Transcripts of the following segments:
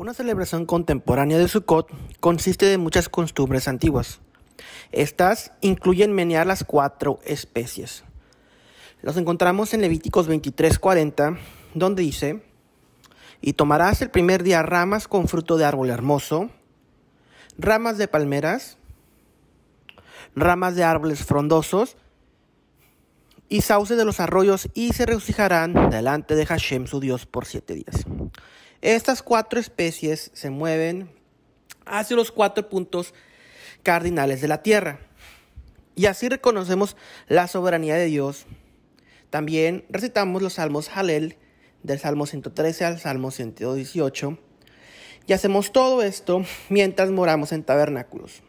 Una celebración contemporánea de Sukkot consiste de muchas costumbres antiguas. Estas incluyen menear las 4 especies. Los encontramos en Levíticos 23:40, donde dice: y tomarás el primer día ramas con fruto de árbol hermoso, ramas de palmeras, ramas de árboles frondosos y sauces de los arroyos, y se regocijarán delante de Hashem su Dios por 7 días. Estas 4 especies se mueven hacia los 4 puntos cardinales de la tierra, y así reconocemos la soberanía de Dios. También recitamos los salmos Halel, del Salmo 113 al Salmo 118, y hacemos todo esto mientras moramos en tabernáculos.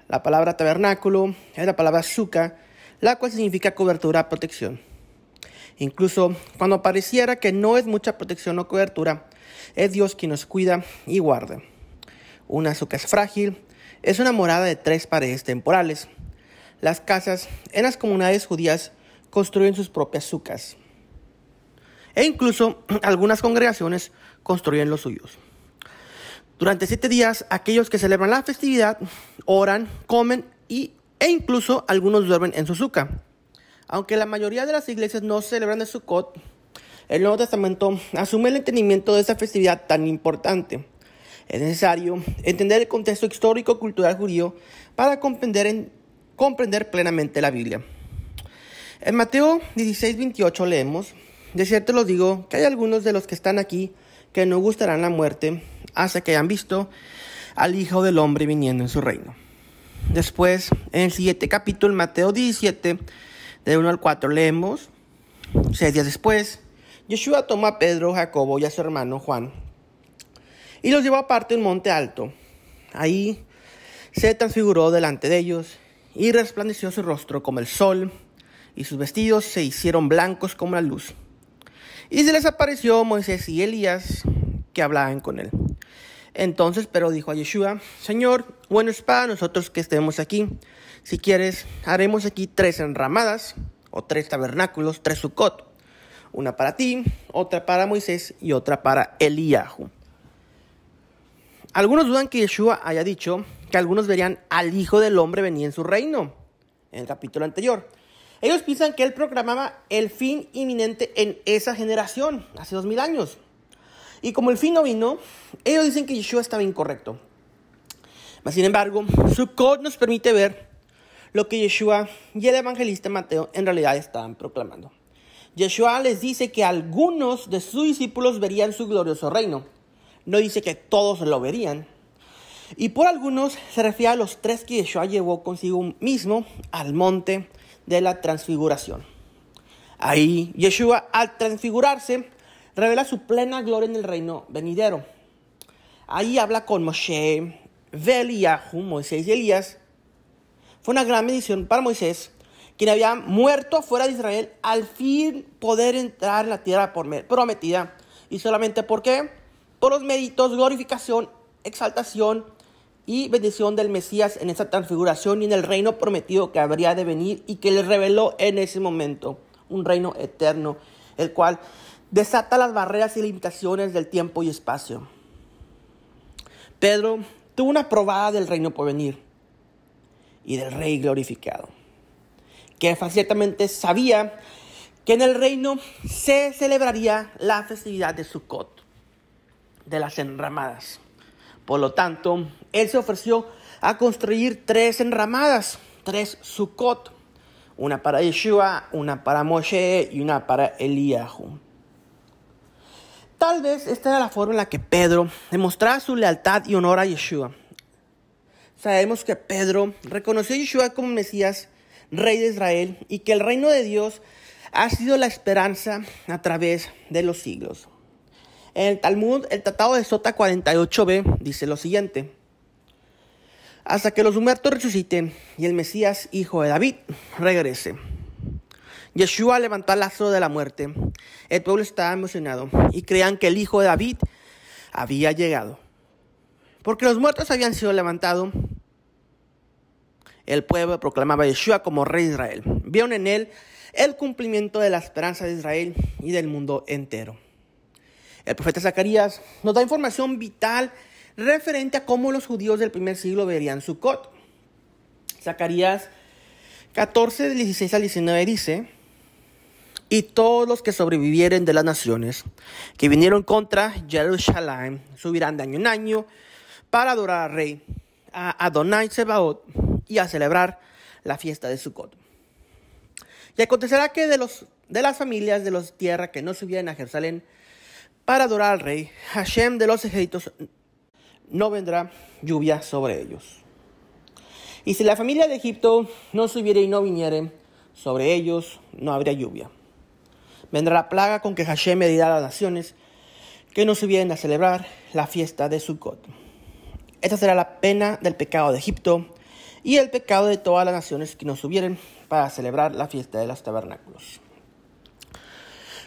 La palabra tabernáculo es la palabra sukkah, la cual significa cobertura, protección. Incluso cuando pareciera que no es mucha protección o cobertura, es Dios quien nos cuida y guarda. Una sukkah es frágil, es una morada de 3 paredes temporales. Las casas en las comunidades judías construyen sus propias sukkahs, e incluso algunas congregaciones construyen los suyos. Durante 7 días, aquellos que celebran la festividad oran, comen e incluso algunos duermen en su sukkah. Aunque la mayoría de las iglesias no celebran el Sukkot, el Nuevo Testamento asume el entendimiento de esta festividad tan importante. Es necesario entender el contexto histórico-cultural judío para comprender plenamente la Biblia. En Mateo 16:28 leemos: de cierto los digo que hay algunos de los que están aquí que no gustarán la muerte hasta que hayan visto al Hijo del Hombre viniendo en su reino. Después, en el siguiente capítulo, Mateo 17, del 1 al 4, leemos: 6 días después, Yeshua tomó a Pedro, Jacobo y a su hermano Juan y los llevó aparte a un monte alto. Ahí se transfiguró delante de ellos y resplandeció su rostro como el sol, y sus vestidos se hicieron blancos como la luz. Y se les apareció Moisés y Elías, que hablaban con él. Entonces Pedro dijo a Yeshua: Señor, bueno es para nosotros que estemos aquí. Si quieres, haremos aquí 3 enramadas, o 3 tabernáculos, 3 Sukkot. Una para ti, otra para Moisés y otra para Eliyahu. Algunos dudan que Yeshua haya dicho que algunos verían al Hijo del Hombre venir en su reino, en el capítulo anterior. Ellos piensan que él proclamaba el fin inminente en esa generación, hace 2000 años. Y como el fin no vino, ellos dicen que Yeshua estaba incorrecto. Mas, sin embargo, Sukkot nos permite ver lo que Yeshua y el evangelista Mateo en realidad estaban proclamando. Yeshua les dice que algunos de sus discípulos verían su glorioso reino. No dice que todos lo verían. Y por algunos se refiere a los 3 que Yeshua llevó consigo mismo al monte de la transfiguración. Ahí Yeshua, al transfigurarse, revela su plena gloria en el reino venidero. Ahí habla con Moshe, Eliyahu, Moisés y Elías. Fue una gran bendición para Moisés, quien había muerto fuera de Israel, al fin poder entrar en la tierra prometida. ¿Y solamente por qué? Por los méritos, glorificación, exaltación y bendición del Mesías en esa transfiguración y en el reino prometido que habría de venir y que le reveló en ese momento. Un reino eterno, el cual desata las barreras y limitaciones del tiempo y espacio. Pedro tuvo una probada del reino por venir y del rey glorificado, que ciertamente sabía que en el reino se celebraría la festividad de Sukkot, de las enramadas. Por lo tanto, él se ofreció a construir 3 enramadas, 3 Sukkot, una para Yeshua, una para Moshe y una para Eliyahu. Tal vez esta era la forma en la que Pedro demostraba su lealtad y honor a Yeshua. Sabemos que Pedro reconoció a Yeshua como Mesías, Rey de Israel, y que el reino de Dios ha sido la esperanza a través de los siglos. En el Talmud, el Tratado de Sota 48b dice lo siguiente: hasta que los muertos resuciten y el Mesías, hijo de David, regrese. Yeshua levantó al Lázaro de la muerte. El pueblo estaba emocionado y creían que el hijo de David había llegado. Porque los muertos habían sido levantados, el pueblo proclamaba a Yeshua como rey de Israel. Vieron en él el cumplimiento de la esperanza de Israel y del mundo entero. El profeta Zacarías nos da información vital referente a cómo los judíos del primer siglo verían Sukkot. Zacarías 14, del 16 al 19 dice: y todos los que sobrevivieren de las naciones que vinieron contra Jerusalén subirán de año en año para adorar al rey, a Adonai Sebaot, y a celebrar la fiesta de Sukkot. Y acontecerá que de las familias de los tierra que no subieran a Jerusalén para adorar al rey, Hashem de los ejércitos, no vendrá lluvia sobre ellos. Y si la familia de Egipto no subiere y no viniere, sobre ellos no habría lluvia. Vendrá la plaga con que Hashem me dirá a las naciones que no subieren a celebrar la fiesta de Sukkot. Esta será la pena del pecado de Egipto y el pecado de todas las naciones que no subieren para celebrar la fiesta de los tabernáculos.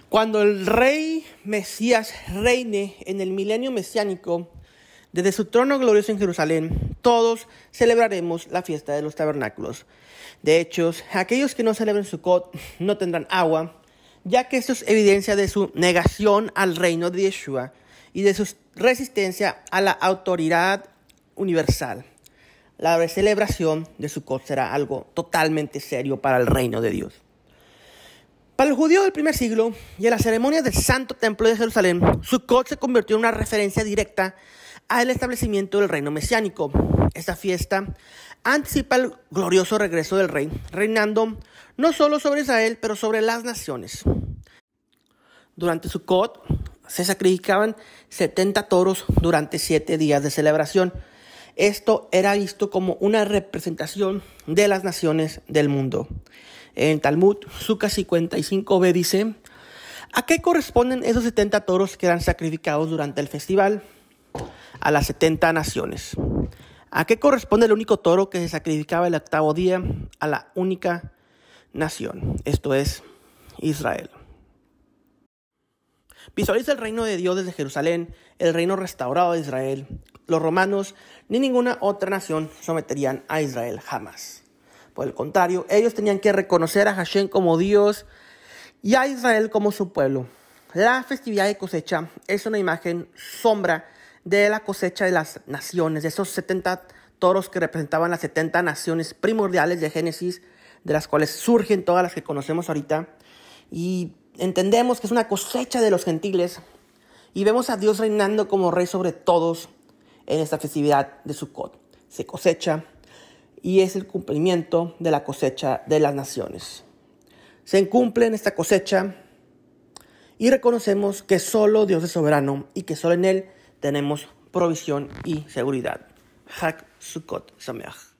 Cuando el rey Mesías reine en el milenio mesiánico, desde su trono glorioso en Jerusalén, todos celebraremos la fiesta de los tabernáculos. De hecho, aquellos que no celebren Sukkot no tendrán agua, ya que esto es evidencia de su negación al reino de Yeshua y de su resistencia a la autoridad universal. La celebración de Sukkot será algo totalmente serio para el reino de Dios. Para el judío del primer siglo y en las ceremonias del Santo Templo de Jerusalén, Sukkot se convirtió en una referencia directa al establecimiento del reino mesiánico. Esta fiesta anticipa el glorioso regreso del rey, reinando no solo sobre Israel, pero sobre las naciones. Durante Sukkot se sacrificaban 70 toros durante 7 días de celebración. Esto era visto como una representación de las naciones del mundo. En Talmud, Sukkot 55b dice: ¿a qué corresponden esos 70 toros que eran sacrificados durante el festival? A las 70 naciones. ¿A qué corresponde el único toro que se sacrificaba el 8º día? A la única nación, esto es Israel. Visualiza el reino de Dios desde Jerusalén, el reino restaurado de Israel. Los romanos ni ninguna otra nación someterían a Israel jamás. Por el contrario, ellos tenían que reconocer a Hashem como Dios y a Israel como su pueblo. La festividad de cosecha es una imagen sombra de la cosecha de las naciones, de esos 70 toros que representaban las 70 naciones primordiales de Génesis, de las cuales surgen todas las que conocemos ahorita. Y entendemos que es una cosecha de los gentiles y vemos a Dios reinando como rey sobre todos en esta festividad de Sukkot. Se cosecha y es el cumplimiento de la cosecha de las naciones. Se cumple en esta cosecha y reconocemos que solo Dios es soberano y que solo en Él tenemos provisión y seguridad. Hag Sukkot Sameach.